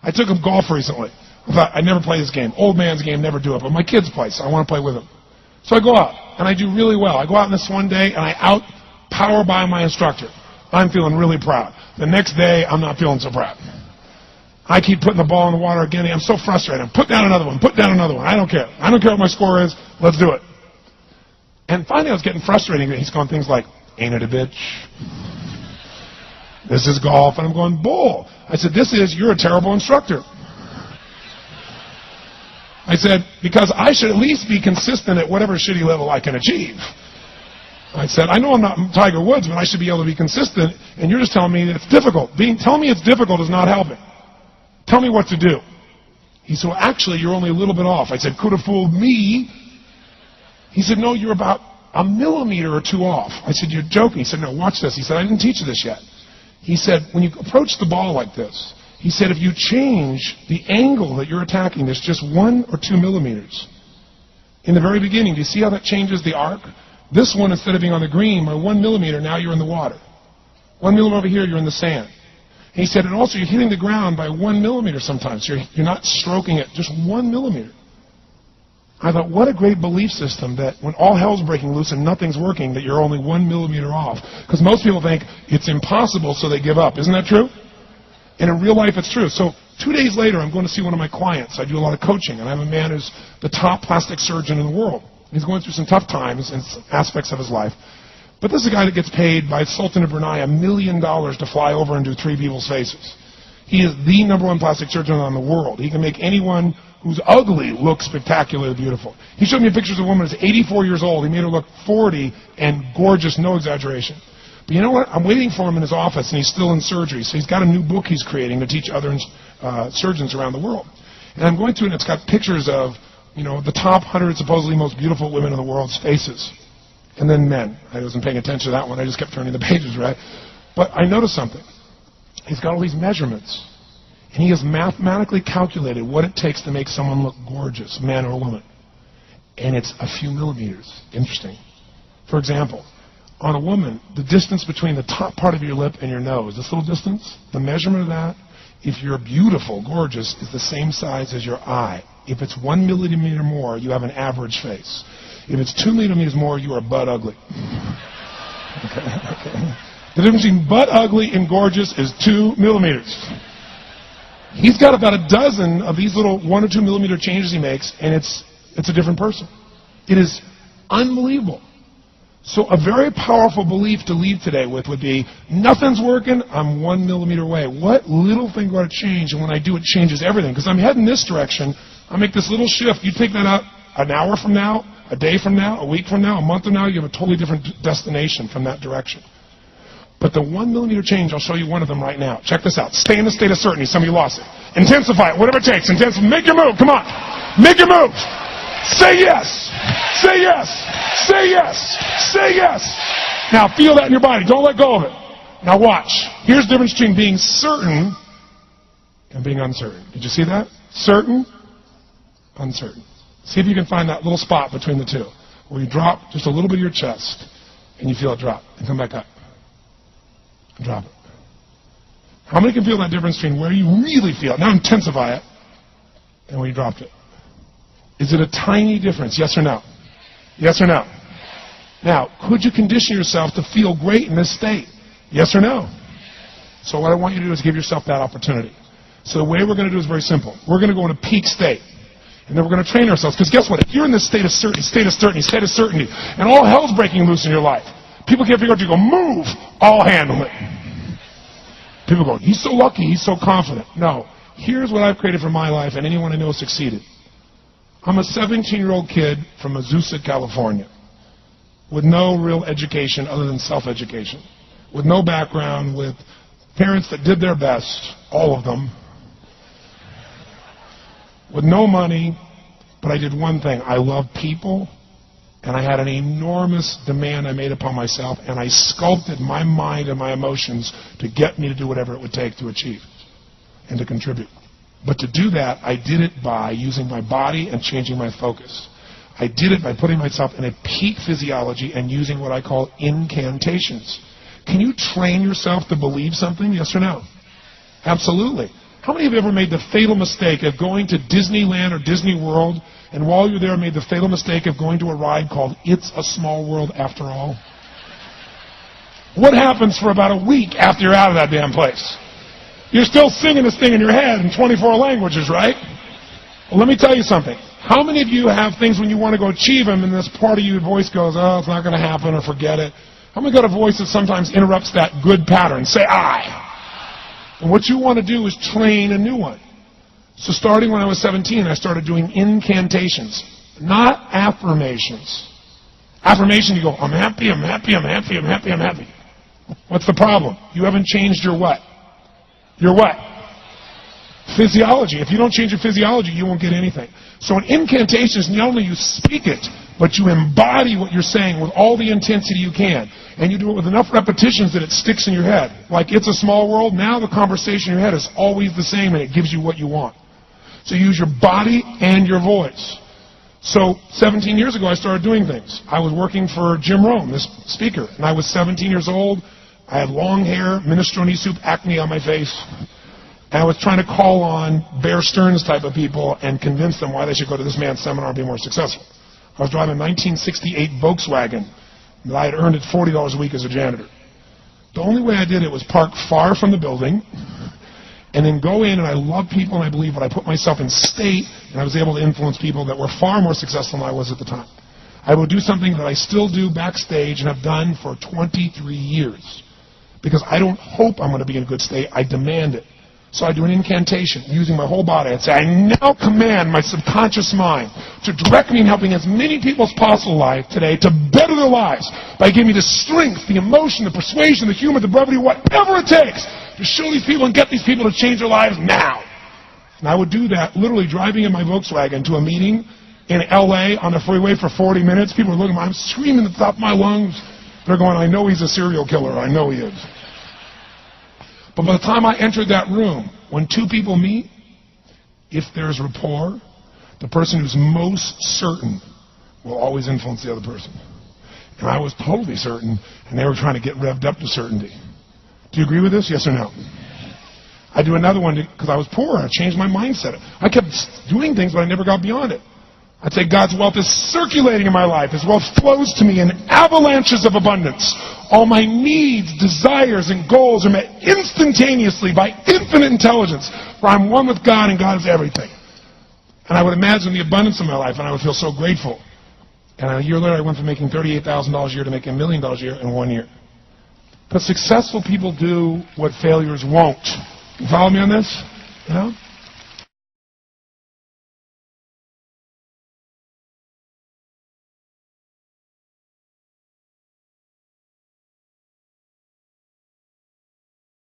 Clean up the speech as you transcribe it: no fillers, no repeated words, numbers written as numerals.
I took him golf recently. I thought, I'd never play this game. Old man's game, never do it. But my kids play, so I want to play with them. So I go out, and I do really well. I go out on this one day, and I out-power by my instructor. I'm feeling really proud. The next day, I'm not feeling so proud. I keep putting the ball in the water again. I'm so frustrated. Put down another one. Put down another one. I don't care. I don't care what my score is. Let's do it. And finally, I was getting frustrated. He's going things like, ain't it a bitch? This is golf. And I'm going, bull. I said, you're a terrible instructor. I said, because I should at least be consistent at whatever shitty level I can achieve. I said, I know I'm not Tiger Woods, but I should be able to be consistent, and you're just telling me it's difficult. Telling me it's difficult is not helping. Tell me what to do. He said, well, actually, you're only a little bit off. I said, could have fooled me. He said, no, you're about a millimeter or two off. I said, you're joking. He said, no, watch this. He said, I didn't teach you this yet. He said, when you approach the ball like this, he said, if you change the angle that you're attacking this just 1 or 2 millimeters, in the very beginning, do you see how that changes the arc? This one, instead of being on the green, by 1 millimeter, now you're in the water. 1 millimeter over here, you're in the sand. He said, and also you're hitting the ground by 1 millimeter sometimes. You're not stroking it, just 1 millimeter. I thought, what a great belief system that when all hell's breaking loose and nothing's working, that you're only 1 millimeter off. Because most people think it's impossible, so they give up. Isn't that true? And in real life, it's true. So 2 days later, I'm going to see one of my clients. I do a lot of coaching, and I have a man who's the top plastic surgeon in the world. He's going through some tough times in aspects of his life. But this is a guy that gets paid by Sultan of Brunei $1 million to fly over and do 3 people's faces. He is the #1 plastic surgeon in the world. He can make anyone who's ugly look spectacularly beautiful. He showed me pictures of a woman who's 84 years old. He made her look 40 and gorgeous, no exaggeration. But you know what? I'm waiting for him in his office, and he's still in surgery. So he's got a new book he's creating to teach other surgeons around the world. And I'm going through it, and it's got pictures of, the top 100 supposedly most beautiful women in the world's faces. And then men. I wasn't paying attention to that one. I just kept turning the pages, right? But I noticed something. He's got all these measurements. And he has mathematically calculated what it takes to make someone look gorgeous, man or woman. And it's a few millimeters. Interesting. For example, on a woman, the distance between the top part of your lip and your nose, this little distance, the measurement of that, if you're beautiful, gorgeous, is the same size as your eye. If it's 1 millimeter more, you have an average face. If it's 2 millimeters more, you are butt ugly. Okay. The difference between butt ugly and gorgeous is 2 millimeters. He's got about a dozen of these little 1 or 2 millimeter changes he makes, and it's a different person. It is unbelievable. So a very powerful belief to leave today with would be, nothing's working, I'm 1 millimeter away. What little thing got to change, and when I do, it changes everything. Because I'm heading this direction, I make this little shift. You take that out an hour from now, a day from now, a week from now, a month from now, you have a totally different destination from that direction. But the 1 millimeter change, I'll show you one of them right now. Check this out. Stay in the state of certainty. Some of you lost it. Intensify it, whatever it takes. Make your move. Come on. Make your move. Say yes. Say yes. Say yes. Say yes. Now feel that in your body. Don't let go of it. Now watch. Here's the difference between being certain and being uncertain. Did you see that? Certain, uncertain. See if you can find that little spot between the two, where you drop just a little bit of your chest, and you feel it drop, and come back up. And drop it. How many can feel that difference between where you really feel it, now intensify it, and where you dropped it? Is it a tiny difference, yes or no? Yes or no? Now, could you condition yourself to feel great in this state? Yes or no? So what I want you to do is give yourself that opportunity. So the way we're going to do is very simple. We're going to go in a peak state. And then we're going to train ourselves. Because guess what? If you're in this state of certainty, and all hell's breaking loose in your life, people can't figure out, you go, move, I'll handle it. People go, he's so lucky, he's so confident. No. Here's what I've created for my life, and anyone I know succeeded. I'm a 17-year-old kid from Azusa, California, with no real education other than self-education, with no background, with parents that did their best, all of them, with no money, but I did one thing. I loved people, and I had an enormous demand I made upon myself, and I sculpted my mind and my emotions to get me to do whatever it would take to achieve and to contribute. But to do that, I did it by using my body and changing my focus. I did it by putting myself in a peak physiology and using what I call incantations. Can you train yourself to believe something? Yes or no? Absolutely. How How many of you ever made the fatal mistake of going to Disneyland or Disney World, and while you're there made the fatal mistake of going to a ride called It's a Small World After All? What happens for about a week after you're out of that damn place? You're still singing this thing in your head in 24 languages, right? Well, let me tell you something. How many of you have things when you want to go achieve them and this part of your voice goes, oh, it's not going to happen, or forget it? How many got a voice that sometimes interrupts that good pattern? Say, I. And what you want to do is train a new one. So starting when I was 17, I started doing incantations, not affirmations. Affirmation, you go, I'm happy, I'm happy, I'm happy, I'm happy, I'm happy. What's the problem? You haven't changed your what? Your what? Physiology. If you don't change your physiology, you won't get anything. So in incantations, not only you speak it, but you embody what you're saying with all the intensity you can. And you do it with enough repetitions that it sticks in your head. Like It's a Small World, now the conversation in your head is always the same and it gives you what you want. So you use your body and your voice. So 17 years ago, I started doing things. I was working for Jim Rome, this speaker, and I was 17 years old. I had long hair, minestrone soup, acne on my face. And I was trying to call on Bear Stearns type of people and convince them why they should go to this man's seminar and be more successful. I was driving a 1968 Volkswagen that I had earned at $40 a week as a janitor. The only way I did it was park far from the building and then go in, and I love people and I believe, but I put myself in state, and I was able to influence people that were far more successful than I was at the time. I will do something that I still do backstage and have done for 23 years because I don't hope I'm going to be in a good state. I demand it. So I do an incantation using my whole body. I'd say, I now command my subconscious mind to direct me in helping as many people as possible alive today to better their lives by giving me the strength, the emotion, the persuasion, the humor, the brevity, whatever it takes to show these people and get these people to change their lives now. And I would do that literally driving in my Volkswagen to a meeting in LA on the freeway for 40 minutes. People are looking at me. I'm screaming at the top of my lungs. They're going, I know he's a serial killer. I know he is. But by the time I entered that room, when two people meet, if there's rapport, the person who's most certain will always influence the other person. And I was totally certain, and they were trying to get revved up to certainty. Do you agree with this? Yes or no? I do another one because I was poor. I changed my mindset. I kept doing things, but I never got beyond it. I'd say God's wealth is circulating in my life. His wealth flows to me in avalanches of abundance. All my needs, desires, and goals are met instantaneously by infinite intelligence, for I'm one with God and God is everything. And I would imagine the abundance of my life, and I would feel so grateful. And a year later, I went from making $38,000 a year to making $1 million a year in 1 year. But successful people do what failures won't. You follow me on this? You know?